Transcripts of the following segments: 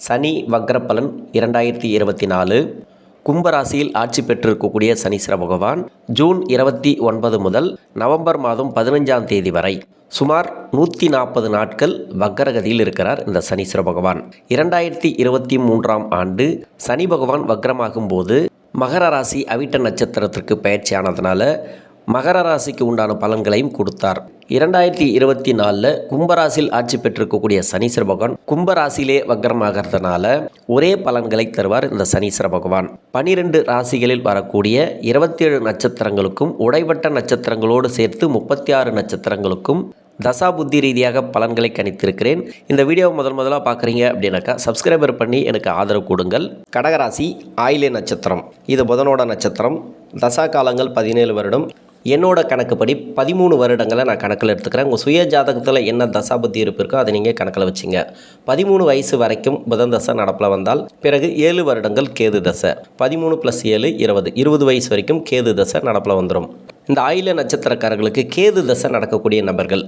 சனி வக்ரப்பலன் 2024 கும்பராசியில் ஆட்சி பெற்றிருக்கக்கூடிய சனீஸ்வர பகவான் ஜூன் 29 முதல் நவம்பர் மாதம் 15ஆம் தேதி வரை சுமார் 140 நாட்கள் வக்ரகதியில் இருக்கிறார். இந்த சனீஸ்வர பகவான் 2023ஆம் ஆண்டு சனி பகவான் வக்ரமாகும் போது மகர ராசி அவிட்ட நட்சத்திரத்திற்கு பயிற்சியானதுனால மகர ராசிக்கு உண்டான பலன்களையும் கொடுத்தார். 2024 கும்பராசியில் ஆட்சி பெற்றிருக்கக்கூடிய சனீஸ்வர பகவான் கும்பராசியிலே வக்ரமாகிறதுனால ஒரே பலன்களை தருவார். இந்த சனீஸ்வர பகவான் 12 ராசிகளில் வரக்கூடிய 27 நட்சத்திரங்களுக்கும் உடைவட்ட நட்சத்திரங்களோடு சேர்த்து 36 நட்சத்திரங்களுக்கும் தசா புத்தி ரீதியாக பலன்களை கணித்திருக்கிறேன். இந்த வீடியோவை முதலாக பார்க்குறீங்க அப்படின்னாக்கா சப்ஸ்கிரைபர் பண்ணி எனக்கு ஆதரவு கொடுங்கள். கடகராசி ஆயிலே நட்சத்திரம், இது புதனோட நட்சத்திரம். தசா காலங்கள் 17 வருடம். என்னோட கணக்குப்படி 13 வருடங்களை நான் கணக்கில் எடுத்துக்கிறேன். உங்கள் சுய ஜாதகத்தில் என்ன தசா புத்தி இருப்பு இருக்கோ அதை நீங்கள் கணக்கில் வச்சுங்க. 13 வயசு வரைக்கும் புதன் தசை நடப்பில் வந்தால் பிறகு 7 வருடங்கள் கேது தசை, 13 + 7 20 வயசு வரைக்கும் கேது தசை நடப்பில் வந்துடும். இந்த ஆயில நட்சத்திரக்காரர்களுக்கு கேது தசை நடக்கக்கூடிய நபர்கள்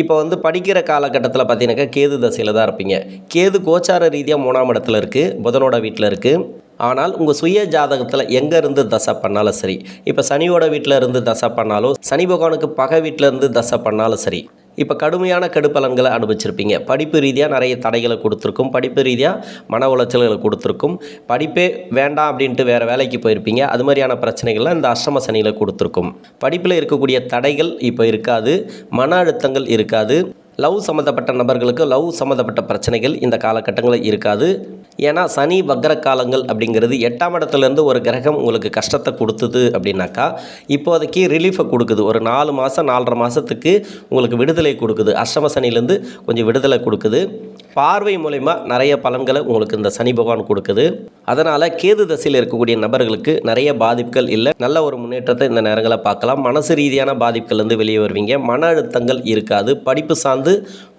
இப்போ படிக்கிற காலகட்டத்தில் பார்த்தீங்கன்னாக்கா கேது தசையில் தான் இருப்பீங்க. கேது கோச்சார ரீதியாக 3ஆம் இடத்துல இருக்குது, புதனோட வீட்டில் இருக்குது. ஆனால் உங்கள் சுய ஜாதகத்தில் எங்கே இருந்து தசை பண்ணாலும் சரி, இப்போ சனியோட வீட்டில் இருந்து தசை பண்ணாலும், சனி பகவானுக்கு பகை வீட்டில் இருந்து தசை பண்ணாலும் சரி, இப்போ கடுமையான கெடுப்பலன்களை அனுபவிச்சிருப்பீங்க. படிப்பு ரீதியாக நிறைய தடைகளை கொடுத்துருக்கும், படிப்பு ரீதியாக மன உளைச்சல்களை கொடுத்துருக்கும், படிப்பே வேண்டாம் அப்படின்ட்டு வேறு வேலைக்கு போயிருப்பீங்க. அது மாதிரியான பிரச்சனைகள்லாம் இந்த அஷ்டம சனியில் கொடுத்துருக்கும். படிப்பில் இருக்கக்கூடிய தடைகள் இப்போ இருக்காது, மன அழுத்தங்கள் இருக்காது. லவ் சம்மந்தப்பட்ட நபர்களுக்கு லவ் சம்மந்தப்பட்ட பிரச்சனைகள் இந்த காலகட்டங்களில் இருக்காது. ஏன்னா சனி வக்ர காலங்கள் அப்படிங்கிறது 8ஆம் இடத்துலேருந்து ஒரு கிரகம் உங்களுக்கு கஷ்டத்தை கொடுத்தது அப்படின்னாக்கா இப்போதைக்கு ரிலீஃபை கொடுக்குது. ஒரு 4 மாதம் 4.5 மாதத்துக்கு உங்களுக்கு விடுதலை கொடுக்குது. அஷ்டம சனிலேருந்து கொஞ்சம் விடுதலை கொடுக்குது. பார்வை மூலமா நிறைய பலன்களை உங்களுக்கு இந்த சனி பகவான் கொடுக்குது. அதனால் கேது தசையில் இருக்கக்கூடிய நபர்களுக்கு நிறைய பாதிப்புகள் இல்லை, நல்ல ஒரு முன்னேற்றத்தை இந்த நேரங்களை பார்க்கலாம். மனசு ரீதியான பாதிப்புகள்லேருந்து வெளியே வருவீங்க. மன அழுத்தங்கள் இருக்காது. படிப்பு சார்ந்து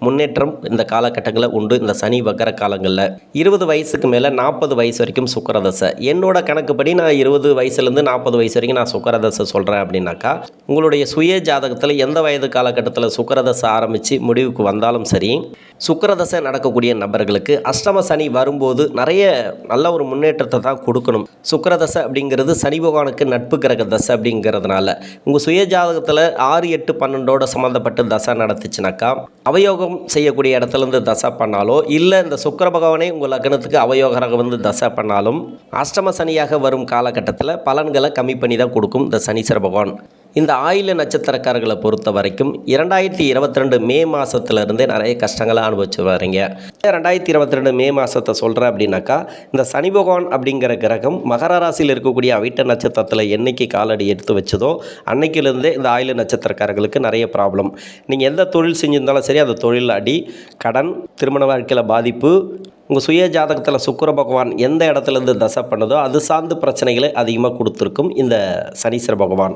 முன்னேற்றம் இந்த காலகட்டங்களில் உண்டு. இந்த சனி வக்ர காலங்களில் 20 வயசுக்கு மேலே 40 வயசு வரைக்கும் சுக்கிரதசை. என்னோட கணக்குப்படி நான் 20 வயசுலேருந்து 40 வயசு வரைக்கும் நான் சுக்கிரதசை சொல்கிறேன் அப்படின்னாக்கா உங்களுடைய சுய ஜாதகத்தில் எந்த வயது காலகட்டத்தில் சுக்கிரதசை ஆரம்பித்து முடிவுக்கு வந்தாலும் சரி, சுக்கிரதசை நடக்கக்கூடிய நபர்களுக்கு அஷ்டம சனி வரும்போது நிறைய நல்ல ஒரு முன்னேற்றத்தை தான் கொடுக்கணும். சுக்கிரதசை அப்படிங்கிறது சனி பகவானுக்கு நட்பு கிரக தசை அப்படிங்கிறதுனால உங்கள் சுய ஜாதகத்தில் 6, 8, 12ஓட சம்மந்தப்பட்டு தசை நடத்துச்சுனாக்கா அவயோகம் செய்யக்கூடிய இடத்துலேருந்து தசை பண்ணாலோ இல்லை இந்த சுக்கிர பகவானே உங்கள் லக்னத்துக்கு அவயோகராக தசை பண்ணாலும் அஷ்டம சனியாக வரும் காலகட்டத்தில் பலன்களை கம்மி பண்ணி தான் கொடுக்கும் இந்த சனீஸ்வர பகவான். இந்த ஆயில நட்சத்திரக்காரர்களை பொறுத்த வரைக்கும் 2022 மே மாதத்துலேருந்தே நிறைய கஷ்டங்களை அனுபவிச்சு வரீங்க. 2022 மே மாதத்தை சொல்கிறேன் அப்படின்னாக்கா இந்த சனி பகவான் அப்படிங்கிற கிரகம் மகர ராசியில் இருக்கக்கூடிய அவிட்ட நட்சத்திரத்தில் என்னைக்கு காலடி எடுத்து வச்சதோ அன்னைக்கிலேருந்தே இந்த ஆயில நட்சத்திரக்காரர்களுக்கு நிறைய ப்ராப்ளம். நீங்கள் எந்த தொழில் செஞ்சிருந்தாலும் சரி, அந்த தொழில் அடி, கடன், திருமண வாழ்க்கையில் பாதிப்பு, உங்கள் சுய ஜாதகத்தில் சுக்கிர பகவான் எந்த இடத்துலேருந்து தசை பண்ணதோ அது சார்ந்து பிரச்சனைகளை அதிகமாக கொடுத்துருக்கும் இந்த சனீஸ்வர பகவான்.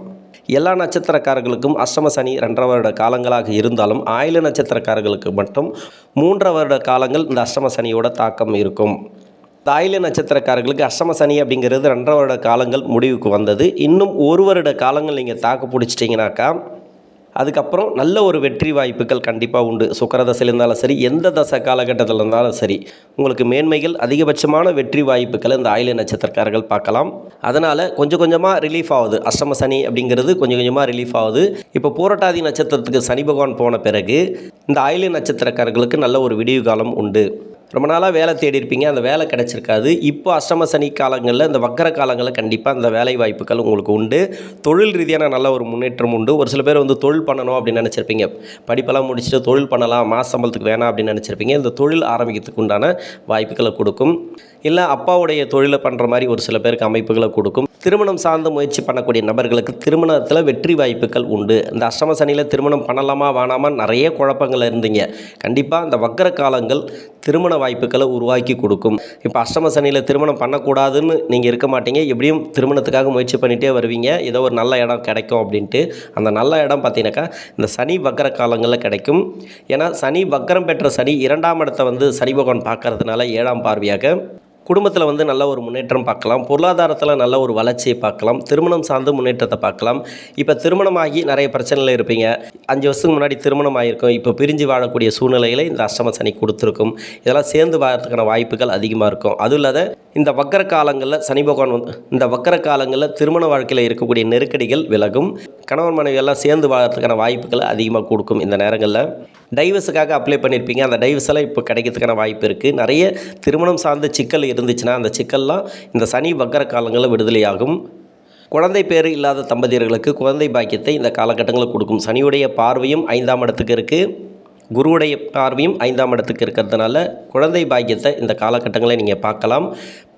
எல்லா நட்சத்திரக்காரர்களுக்கும் அஷ்டம சனி 2.5 வருட காலங்களாக இருந்தாலும் ஆயில நட்சத்திரக்காரர்களுக்கு மட்டும் 3 வருட காலங்கள் இந்த அஷ்டம சனியோட தாக்கம் இருக்கும். இந்த ஆயில நட்சத்திரக்காரர்களுக்கு அஷ்டம சனி அப்படிங்கிறது 2.5 வருட காலங்கள் முடிவுக்கு வந்தது. இன்னும் 1 வருட காலங்கள் நீங்கள் தாக்கு பிடிச்சிட்டிங்கனாக்கா அதுக்கப்புறம் நல்ல ஒரு வெற்றி வாய்ப்புகள் கண்டிப்பாக உண்டு. சுக்கிரதசையில் இருந்தாலும் சரி, எந்த தசை காலகட்டத்தில் இருந்தாலும் சரி, உங்களுக்கு மேன்மைகள் அதிகபட்சமான வெற்றி வாய்ப்புகளை இந்த ஆயில நட்சத்திரக்காரர்கள் பார்க்கலாம். அதனால் கொஞ்சம் கொஞ்சமாக ரிலீஃப் ஆகுது. அஷ்டம சனி அப்படிங்கிறது கொஞ்சம் கொஞ்சமாக ரிலீஃப் ஆகுது. இப்போ பூரட்டாதி நட்சத்திரத்துக்கு சனி பகவான் போன பிறகு இந்த ஆயில நட்சத்திரக்காரர்களுக்கு நல்ல ஒரு விடிவு காலம் உண்டு. ரொம்ப நாளாக வேலை தேடி இருப்பீங்க, அந்த வேலை கிடச்சிருக்காது. இப்போ அஷ்டம சனி காலங்களில் இந்த வக்கர காலங்களில் கண்டிப்பாக அந்த வேலை வாய்ப்புகள் உங்களுக்கு உண்டு. தொழில் ரீதியான நல்ல ஒரு முன்னேற்றம் உண்டு. ஒரு சில பேர் தொழில் பண்ணணும் அப்படின்னு நினச்சிருப்பீங்க, படிப்பெல்லாம் முடிச்சுட்டு தொழில் பண்ணலாம், மாத சம்பளத்துக்கு வேணாம் அப்படின்னு நினச்சிருப்பீங்க. இந்த தொழில் ஆரம்பிக்கிறதுக்கு உண்டான வாய்ப்புகளை கொடுக்கும். இல்லை அப்பாவுடைய தொழிலை பண்ணுற மாதிரி ஒரு சில பேருக்கு அமைப்புகளை கொடுக்கும். திருமணம் சார்ந்து முயற்சி பண்ணக்கூடிய நபர்களுக்கு திருமணத்தில் வெற்றி வாய்ப்புகள் உண்டு. இந்த அஷ்டம சனியில் திருமணம் பண்ணலாமா வேணாமா நிறைய குழப்பங்கள் இருந்தீங்க. கண்டிப்பாக இந்த வக்கர காலங்கள் திருமண வாய்ப்புகளை உருவாக்கி கொடுக்கும். இப்போ அஷ்டம சனியில் திருமணம் பண்ணக்கூடாதுன்னு நீங்கள் இருக்க மாட்டீங்க, எப்படியும் திருமணத்துக்காக முயற்சி பண்ணிகிட்டே வருவீங்க. ஏதோ ஒரு நல்ல இடம் கிடைக்கும் அப்படின்ட்டு. அந்த நல்ல இடம் பார்த்தீங்கன்னாக்கா இந்த சனி வக்கர காலங்களில் கிடைக்கும். ஏன்னா சனி வக்கரம் பெற்ற சனி 2ஆம் இடத்தை சனி பகவான் பார்க்கறதுனால 7ஆம் பார்வையாக குடும்பத்தில் வந்து நல்ல ஒரு முன்னேற்றம் பார்க்கலாம், பொருளாதாரத்தில் நல்ல ஒரு வளர்ச்சியை பார்க்கலாம், திருமணம் சார்ந்து முன்னேற்றத்தை பார்க்கலாம். இப்போ திருமணமாகி நிறைய பிரச்சனையில் இருப்பீங்க. 5 வருஷத்துக்கு முன்னாடி திருமணம் ஆகிருக்கும், இப்போ பிரிஞ்சு வாழக்கூடிய சூழ்நிலையில் இந்த அஷ்டம சனி கொடுத்துருக்கும். இதெல்லாம் சேர்ந்து வாழறதுக்கான வாய்ப்புகள் அதிகமாக இருக்கும். அதுவும் இல்லாத இந்த வக்கர காலங்களில் சனி பகவான் வந்து இந்த வக்கர காலங்களில் திருமண வாழ்க்கையில் இருக்கக்கூடிய நெருக்கடிகள் விலகும். கணவன் மனைவி எல்லாம் சேர்ந்து வாழறதுக்கான வாய்ப்புகளை அதிகமாக கொடுக்கும். இந்த நேரங்களில் டைவர்ஸுக்காக அப்ளை பண்ணியிருப்பீங்க, அந்த டைவர்ஸ் எல்லாம் இப்போ கிடைக்கிறதுக்கான வாய்ப்பு இருக்குது. நிறைய திருமணம் சார்ந்த சிக்கல் இருந்துச்சுன்னா அந்த சிக்கல்லாம் இந்த சனி வக்கர காலங்களில் விடுதலையாகும். குழந்தை பேர் இல்லாத தம்பதியர்களுக்கு குழந்தை பாக்கியத்தை இந்த காலகட்டங்களில் கொடுக்கும். சனியுடைய பார்வையும் 5ஆம் இடத்துக்கு இருக்குது, குருவுடைய பார்வையும் 5ஆம் இடத்துக்கு இருக்கிறதுனால குழந்தை பாக்கியத்தை இந்த காலகட்டங்களில் நீங்கள் பார்க்கலாம்.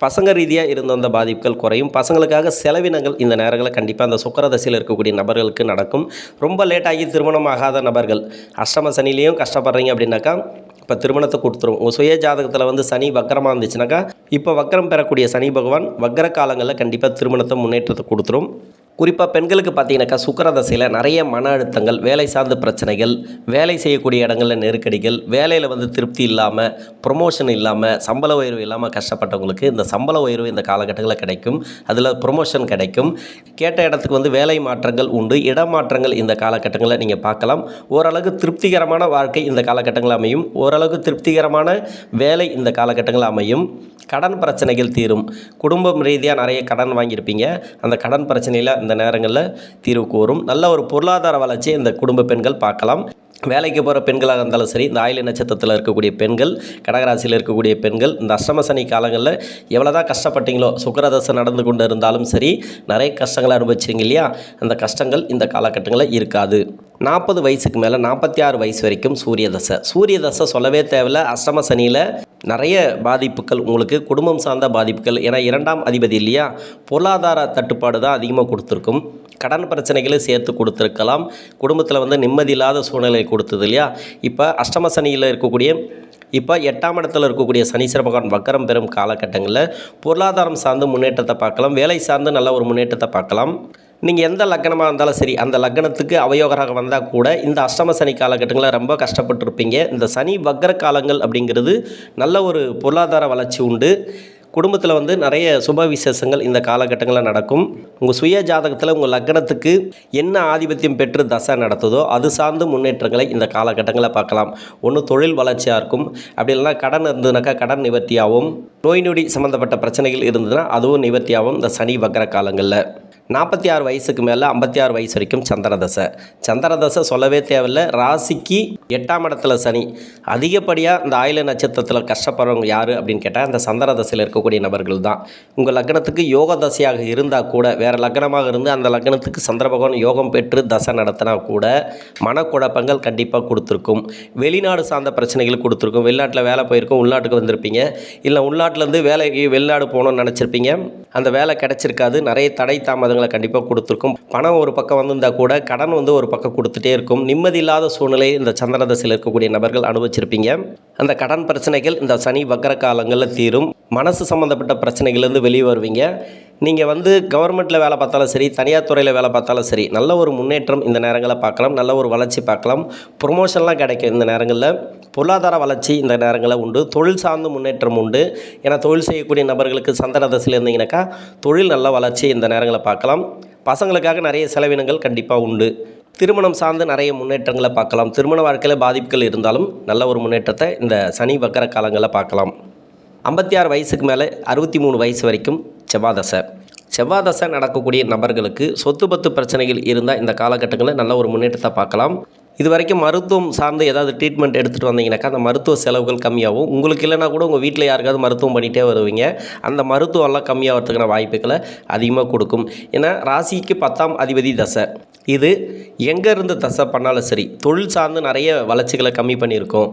பசங்க ரீதியாக இருந்த அந்த பாதிப்புகள் குறையும். பசங்களுக்காக செலவினங்கள் இந்த நேரங்களில் கண்டிப்பாக அந்த சுக்கிரதசையில் இருக்கக்கூடிய நபர்களுக்கு நடக்கும். ரொம்ப லேட்டாகி திருமணம் ஆகாத நபர்கள் அஷ்டம சனிலையும் கஷ்டப்படுறீங்க அப்படின்னாக்கா இப்போ திருமணத்தை கொடுத்துரும். உங்கள் சுய ஜாதகத்தில் வந்து சனி வக்கரமாக இருந்துச்சுனாக்கா இப்போ வக்கரம் பெறக்கூடிய சனி பகவான் வக்கர காலங்களில் கண்டிப்பாக திருமணத்தை முன்னேற்றத்தை கொடுத்துரும். குறிப்பாக பெண்களுக்கு பார்த்தீங்கன்னாக்கா சுக்கிரதசையில் நிறைய மன அழுத்தங்கள், வேலை சார்ந்த பிரச்சனைகள், வேலை செய்யக்கூடிய இடங்களில் நெருக்கடிகள், வேலையில் வந்து திருப்தி இல்லாமல், ப்ரொமோஷன் இல்லாமல், சம்பள உயர்வு இல்லாமல் கஷ்டப்பட்டவங்களுக்கு இந்த சம்பள உயர்வு இந்த காலகட்டங்களில் கிடைக்கும். அதில் ப்ரொமோஷன் கிடைக்கும். கேட்ட இடத்துக்கு வந்து வேலை மாற்றங்கள் உண்டு, இடமாற்றங்கள் இந்த காலகட்டங்களில் நீங்கள் பார்க்கலாம். ஓரளவுக்கு திருப்திகரமான வாழ்க்கை இந்த காலகட்டங்களில் அமையும். ஓரளவுக்கு திருப்திகரமான வேலை இந்த காலகட்டங்களில் அமையும். கடன் பிரச்சனைகள் தீரும். குடும்பம் ரீதியாக நிறைய கடன் வாங்கியிருப்பீங்க, அந்த கடன் பிரச்சனையில் இந்த நேரங்களில் தீர்வுக்கு வரும். நல்ல ஒரு பொருளாதார வளர்ச்சியை இந்த குடும்ப பெண்கள் பார்க்கலாம். வேலைக்கு போகிற பெண்களாக இருந்தாலும் சரி, இந்த ஆயில்ய நட்சத்திரத்தில் இருக்கக்கூடிய பெண்கள், கடகராசியில் இருக்கக்கூடிய பெண்கள் இந்த அஷ்டம சனி காலங்களில் எவ்வளோ தான் கஷ்டப்பட்டீங்களோ, சுக்கிரதசை நடந்து கொண்டு இருந்தாலும் சரி நிறைய கஷ்டங்களை அனுபவிச்சிங்க இல்லையா, அந்த கஷ்டங்கள் இந்த காலகட்டங்களில் இருக்காது. 40 வயசுக்கு மேலே 46 வயசு வரைக்கும் சூரிய தசை சொல்லவே தேவையில்லை. அஷ்டம சனியில் நிறைய பாதிப்புகள் உங்களுக்கு, குடும்பம் சார்ந்த பாதிப்புகள். ஏன்னா 2ஆம் அதிபதி இல்லையா, பொருளாதார தட்டுப்பாடு தான் அதிகமாக கொடுத்துருக்கும். கடன் பிரச்சனைகளை சேர்த்து கொடுத்துருக்கலாம். குடும்பத்தில் வந்து நிம்மதி இல்லாத சூழ்நிலை கொடுத்தது இல்லையா. இப்போ அஷ்டம சனியில் இருக்கக்கூடிய இப்போ 8ஆம் இடத்துல இருக்கக்கூடிய சனீஸ்வர பகவான் வக்கரம் பெறும் காலகட்டங்களில் பொருளாதாரம் சார்ந்து முன்னேற்றத்தை பார்க்கலாம். வேலை சார்ந்து நல்ல ஒரு முன்னேற்றத்தை பார்க்கலாம். நீங்கள் எந்த லக்னமாக இருந்தாலும் சரி, அந்த லக்னத்துக்கு அவயோகராக வந்தால் கூட இந்த அஷ்டம சனி காலகட்டங்களில் ரொம்ப கஷ்டப்பட்டுருப்பீங்க. இந்த சனி வக்கர காலங்கள் அப்படிங்கிறது நல்ல ஒரு பொருளாதார வளர்ச்சி உண்டு. குடும்பத்தில் வந்து நிறைய சுப விசேஷங்கள் இந்த காலகட்டங்களில் நடக்கும். உங்கள் சுய ஜாதகத்தில் உங்கள் லக்னத்துக்கு என்ன ஆதிபத்தியம் பெற்று தசை நடத்துதோ அது சார்ந்து முன்னேற்றங்களை இந்த காலகட்டங்களில் பார்க்கலாம். ஒன்று தொழில் வளர்ச்சியாக இருக்கும், அப்படி இல்லைனா கடன் இருந்ததுனாக்கா கடன் நிவர்த்தியாகவும், நோய் நொடி சம்மந்தப்பட்ட பிரச்சனைகள் இருந்ததுன்னா அதுவும் நிவர்த்தியாகவும் இந்த சனி வக்கர காலங்களில். 46 வயசுக்கு மேலே 56 வயசு வரைக்கும் சந்திரதசை சொல்லவே தேவையில்லை. ராசிக்கு 8ஆம் இடத்துல சனி. அதிகப்படியாக இந்த ஆயில்ய நட்சத்திரத்தில் கஷ்டப்படுறவங்க யார் அப்படின்னு கேட்டால் இந்த சந்திரதசையில் இருக்கக்கூடிய நபர்கள் தான். உங்கள் லக்னத்துக்கு யோக தசையாக இருந்தால் கூட, வேறு லக்னமாக இருந்து அந்த லக்னத்துக்கு சந்திர பகவான் யோகம் பெற்று தசை நடத்தினா கூட மனக்குழப்பங்கள் கண்டிப்பாக கொடுத்துருக்கும். வெளிநாடு சார்ந்த பிரச்சனைகள் கொடுத்துருக்கும். வெளிநாட்டில் வேலை போயிருக்கும், உள்நாட்டுக்கு வந்திருப்பீங்க. இல்லை உள்நாட்டிலேருந்து வேலைக்கு வெளிநாடு போகணும்னு நினச்சிருப்பீங்க, அந்த வேலை கிடச்சிருக்காது. நிறைய தடை தாமதங்கள் கண்டிப்பாக கொடுத்துருக்கும். பணம் ஒரு பக்கம் வந்திருந்தால் கூட கடன் வந்து ஒரு பக்கம் கொடுத்துட்டே இருக்கும். நிம்மதி இல்லாத சூழ்நிலை இந்த சந்திரதசையில் இருக்கக்கூடிய நபர்கள் அனுபவிச்சிருப்பீங்க. அந்த கடன் பிரச்சனைகள் இந்த சனி வக்கர காலங்களில் தீரும். மனசு சம்மந்தப்பட்ட பிரச்சனைகள்லேருந்து வெளியே வருவீங்க. நீங்கள் வந்து கவர்மெண்ட்டில் வேலை பார்த்தாலும் சரி, தனியார் துறையில் வேலை பார்த்தாலும் சரி, நல்ல ஒரு முன்னேற்றம் இந்த நேரங்களில் பார்க்கலாம். நல்ல ஒரு வளர்ச்சி பார்க்கலாம். ப்ரொமோஷன்லாம் கிடைக்கும் இந்த நேரங்களில். பொருளாதார வளர்ச்சி இந்த நேரங்களில் உண்டு. தொழில் சார்ந்த முன்னேற்றம் உண்டு. ஏன்னா தொழில் செய்யக்கூடிய நபர்களுக்கு சந்திரதசையில் இருந்தீங்கன்னாக்கா தொழில் நல்ல வளர்ச்சி இந்த நேரங்களில் பார்க்கலாம். பசங்களுக்காக நிறைய செலவினங்கள் கண்டிப்பாக உண்டு. திருமணம் சார்ந்து நிறைய முன்னேற்றங்களை பார்க்கலாம். திருமண வாழ்க்கையில் பாதிப்புகள் இருந்தாலும் நல்ல ஒரு முன்னேற்றத்தை இந்த சனி வக்கர காலங்களில் பார்க்கலாம். 56 வயசுக்கு மேலே 63 வயசு வரைக்கும் செவ்வாதசை நடக்கக்கூடிய நபர்களுக்கு சொத்து பத்து பிரச்சனைகள் இருந்தால் இந்த காலகட்டங்களில் நல்ல ஒரு முன்னேற்றத்தை பார்க்கலாம். இது வரைக்கும் மருத்துவம் சார்ந்து ஏதாவது ட்ரீட்மெண்ட் எடுத்துகிட்டு வந்தீங்கன்னாக்கா அந்த மருத்துவ செலவுகள் கம்மியாகும். உங்களுக்கு இல்லைனா கூட உங்கள் வீட்டில் யாருக்காவது மருத்துவம் பண்ணிகிட்டே வருவீங்க, அந்த மருத்துவம்லாம் கம்மியாகிறதுக்கான வாய்ப்புகளை அதிகமாக கொடுக்கும். ஏன்னா ராசிக்கு 10ஆம் அதிபதி தசை. இது எங்கே இருந்து தசை பண்ணாலும் சரி, தொழில் சார்ந்து நிறைய வளர்ச்சிகளை கம்மி பண்ணியிருக்கோம்.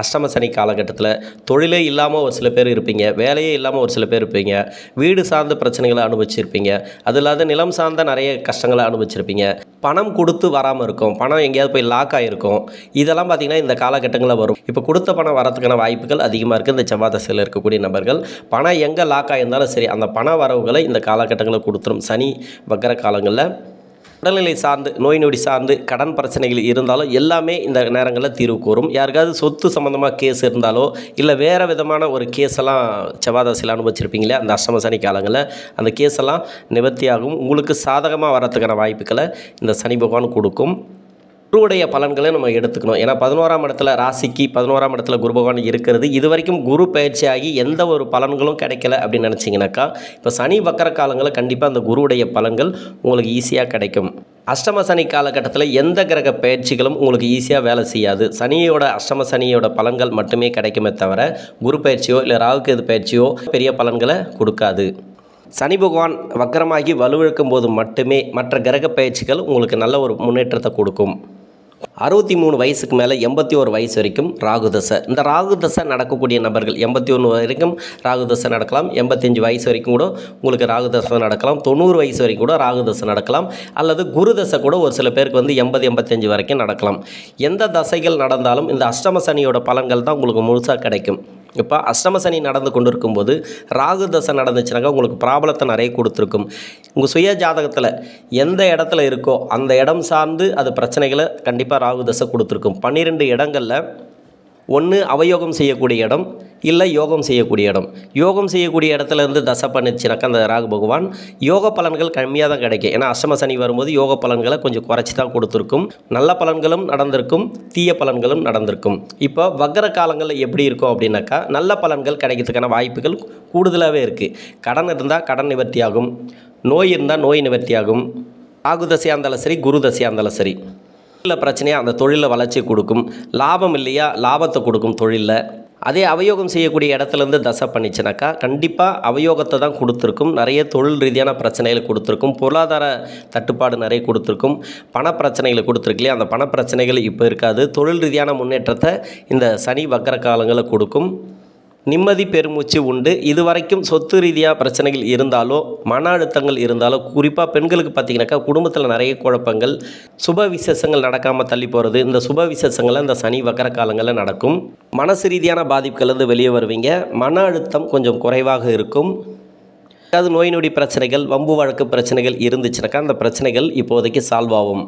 அஷ்டம சனி காலகட்டத்தில் தொழிலே இல்லாமல் ஒரு சில பேர் இருப்பீங்க, வேலையே இல்லாமல் ஒரு சில பேர் இருப்பீங்க, வீடு சார்ந்த பிரச்சனைகளை அனுபவிச்சிருப்பீங்க, அது இல்லாத நிலம் சார்ந்த நிறைய கஷ்டங்களை அனுபவிச்சிருப்பீங்க. பணம் கொடுத்து வராமல் இருக்கும், பணம் எங்கேயாவது போய் லாக் ஆகிருக்கும். இதெல்லாம் பார்த்திங்கன்னா இந்த காலகட்டங்களில் வரும். இப்போ கொடுத்த பணம் வரதுக்கான வாய்ப்புகள் அதிகமாக இருக்குது இந்த செவ்வாதசையில் இருக்கக்கூடிய நபர்கள். பணம் எங்கே லாக் ஆகியிருந்தாலும் சரி, அந்த பண வரவுகளை இந்த காலகட்டங்களில் கொடுத்துரும் சனி வக்கர காலங்களில். உடல்நிலை சார்ந்து நோய் நொடி சார்ந்து கடன் பிரச்சனைகள் இருந்தாலும் எல்லாமே இந்த நேரங்களில் தீர்வு கூறும். யாருக்காவது சொத்து சம்மந்தமாக கேஸ் இருந்தாலோ இல்லை வேறு விதமான ஒரு கேஸெல்லாம் செவ்வாதசையில் அனுபவிச்சிருப்பீங்களே அந்த அஷ்டம சனி காலங்களில் அந்த கேஸெல்லாம் நிவர்த்தியாகும். உங்களுக்கு சாதகமாக வரத்துக்கான வாய்ப்புகளை இந்த சனி பகவான் கொடுக்கும். குருவுடைய பலன்களை நம்ம எடுத்துக்கணும். ஏன்னா 11ஆம் இடத்துல ராசிக்கு 11ஆம் இடத்துல குரு பகவான் இருக்கிறது. இது வரைக்கும் குரு பயிற்சியாகி எந்த ஒரு பலன்களும் கிடைக்கல அப்படின்னு நினச்சிங்கனாக்கா இப்போ சனி வக்கர காலங்களில் கண்டிப்பாக அந்த குருவுடைய பலன்கள் உங்களுக்கு ஈஸியாக கிடைக்கும். அஷ்டம சனி காலகட்டத்தில் எந்த கிரக பயிற்சிகளும் உங்களுக்கு ஈஸியாக வேலை செய்யாது. சனியோட அஷ்டம சனியோட பலன்கள் மட்டுமே கிடைக்குமே தவிர குரு பயிற்சியோ இல்லை ராகுகேது பயிற்சியோ பெரிய பலன்களை கொடுக்காது. சனி பகவான் வக்கரமாகி வலுவிழக்கும் போது மட்டுமே மற்ற கிரக பயிற்சிகள் உங்களுக்கு நல்ல ஒரு முன்னேற்றத்தை கொடுக்கும். 63 வயசுக்கு மேலே 81 வயசு வரைக்கும் ராகு தசை. இந்த ராகு தசை நடக்கக்கூடிய நபர்கள் 81 வரைக்கும் ராகு தசை நடக்கலாம். 85 வயசு வரைக்கும் கூட உங்களுக்கு ராகு தசை நடக்கலாம். 90 வயசு வரைக்கும் கூட ராகு தசை நடக்கலாம். அல்லது குரு தசை கூட ஒரு சில பேருக்கு 80-85 வரைக்கும் நடக்கலாம். எந்த தசைகள் நடந்தாலும் இந்த அஷ்டம சனியோட பலன்கள் தான் உங்களுக்கு முழுசாக கிடைக்கும். இப்போ அஷ்டம சனி நடந்து கொண்டு இருக்கும்போது ராகு தசை நடந்துச்சுனாக்கா உங்களுக்கு ப்ராப்ளத்தை நிறைய கொடுத்துருக்கும். உங்கள் சுய ஜாதகத்தில் எந்த இடத்துல இருக்கோ அந்த இடம் சார்ந்து அது பிரச்சனைகளை கண்டிப்பாக ராகு தசை கொடுத்துருக்கும். 12 இடங்களில் ஒன்று அவயோகம் செய்யக்கூடிய இடம் இல்லை யோகம் செய்யக்கூடிய இடம். யோகம் செய்யக்கூடிய இடத்துலேருந்து தசை பண்ணிச்சுனாக்கா அந்த ராகு பகவான் யோக பலன்கள் கம்மியாக தான் கிடைக்கும். ஏன்னா அஷ்டம சனி வரும்போது யோக பலன்களை கொஞ்சம் குறைச்சி தான் கொடுத்துருக்கும். நல்ல பலன்களும் நடந்திருக்கும், தீய பலன்களும் நடந்திருக்கும். இப்போ வக்கர காலங்களில் எப்படி இருக்கும் அப்படின்னாக்கா நல்ல பலன்கள் கிடைக்கிறதுக்கான வாய்ப்புகள் கூடுதலாகவே இருக்குது. கடன் இருந்தால் கடன் நிவர்த்தியாகும், நோய் இருந்தால் நோய் நிவர்த்தியாகும். ராகு தசையாக இருந்தாலும் சரி, குரு தசையாக இருந்தாலும் சரி. தொழிலில் பிரச்சனையாக அந்த தொழிலில் வளர்ச்சி கொடுக்கும். லாபம் இல்லையா லாபத்தை கொடுக்கும் தொழிலில். அதே அவயோகம் செய்யக்கூடிய இடத்துலேருந்து தசை பண்ணிச்சுனாக்கா கண்டிப்பாக அவயோகத்தை தான் கொடுத்துருக்கும். நிறைய தொழில் ரீதியான பிரச்சனைகளை கொடுத்துருக்கும். பொருளாதார தட்டுப்பாடு நிறைய கொடுத்துருக்கும். பண பிரச்சனைகளை கொடுத்துருக்கலையே அந்த பண பிரச்சனைகள் இப்போ இருக்காது. தொழில் ரீதியான முன்னேற்றத்தை இந்த சனி வக்கர காலங்களில் கொடுக்கும். நிம்மதி பெருமூச்சு உண்டு. இதுவரைக்கும் சொத்து ரீதியாக பிரச்சனைகள் இருந்தாலோ மன அழுத்தங்கள் இருந்தாலோ குறிப்பாக பெண்களுக்கு பார்த்திங்கனாக்கா குடும்பத்தில் நிறைய குழப்பங்கள், சுப விசேஷங்கள் நடக்காமல் தள்ளி போகிறது, இந்த சுப விசேஷங்களை இந்த சனி வக்கர காலங்களில் நடக்கும். மனசு ரீதியான பாதிப்புகள்லேருந்து வெளியே வருவீங்க. மன அழுத்தம் கொஞ்சம் குறைவாக இருக்கும். ஏதாவது நோய் நொடி பிரச்சனைகள், வம்பு வழக்கு பிரச்சனைகள் இருந்துச்சுனாக்கா அந்த பிரச்சனைகள் இப்போதைக்கு சால்வ் ஆகும்.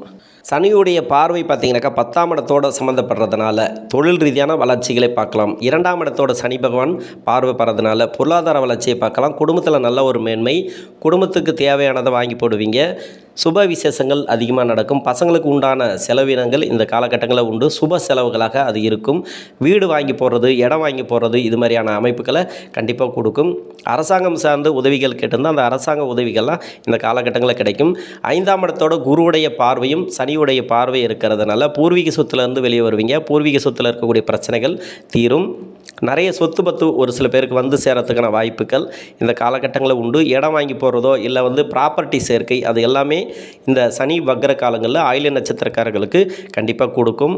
சனியுடைய பார்வை பார்த்திங்கனாக்கா 10ஆம் இடத்தோடு சம்மந்தப்படுறதுனால தொழில் ரீதியான வளர்ச்சிகளை பார்க்கலாம். 2ஆம் இடத்தோட சனி பகவான் பார்வை படுறதுனால பொருளாதார வளர்ச்சியை பார்க்கலாம். குடும்பத்தில் நல்ல ஒரு மேன்மை, குடும்பத்துக்கு தேவையானதை வாங்கி போடுவீங்க. சுப விசேஷங்கள் அதிகமாக நடக்கும். பசங்களுக்கு உண்டான செலவினங்கள் இந்த காலகட்டங்களில் உண்டு. சுப செலவுகளாக அது இருக்கும். வீடு வாங்கி போடுறது, இடம் வாங்கி போடுறது, இது மாதிரியான அமைப்புகளை கண்டிப்பாக கொடுக்கும். அரசாங்கம் சார்ந்து உதவிகள் கேட்டிருந்தால் அந்த அரசாங்க உதவிகள்லாம் இந்த காலகட்டங்களில் கிடைக்கும். 5ஆம் இடத்தோட குருவுடைய பார்வையும் சனியுடைய பார்வை இருக்கிறதுனால பூர்வீக சொத்துலேருந்து வெளியே வருவீங்க. பூர்வீக சொத்தில் இருக்கக்கூடிய பிரச்சனைகள் தீரும். நிறைய சொத்து பத்து ஒரு சில பேருக்கு வந்து சேரத்துக்கான வாய்ப்புகள் இந்த காலகட்டங்களில் உண்டு. இடம் வாங்கி போகிறதோ இல்லை ப்ராப்பர்ட்டி சேர்க்கை அது எல்லாமே இந்த சனி வக்கர காலங்களில் ஆயில்ய நட்சத்திரக்காரர்களுக்கு கண்டிப்பாக கொடுக்கும்.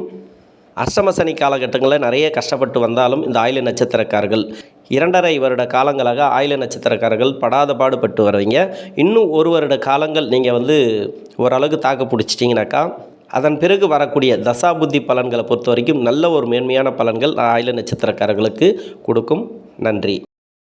அஷ்டம சனி காலகட்டங்களில் நிறைய கஷ்டப்பட்டு வந்தாலும் இந்த ஆயில்ய நட்சத்திரக்காரர்கள் 2.5 வருட காலங்களாக ஆயில்ய நட்சத்திரக்காரர்கள் படாத பாடுபட்டு வருவீங்க. இன்னும் 1 வருட காலங்கள் நீங்கள் ஓரளவுக்கு தாக்கு பிடிச்சிட்டிங்கனாக்கா அதன் பிறகு வரக்கூடிய தசாபுத்தி பலன்களை பொறுத்த வரைக்கும் நல்ல ஒரு மேன்மையான பலன்கள் ஆயில்ய நட்சத்திரக்காரர்களுக்கு கொடுக்கும். நன்றி.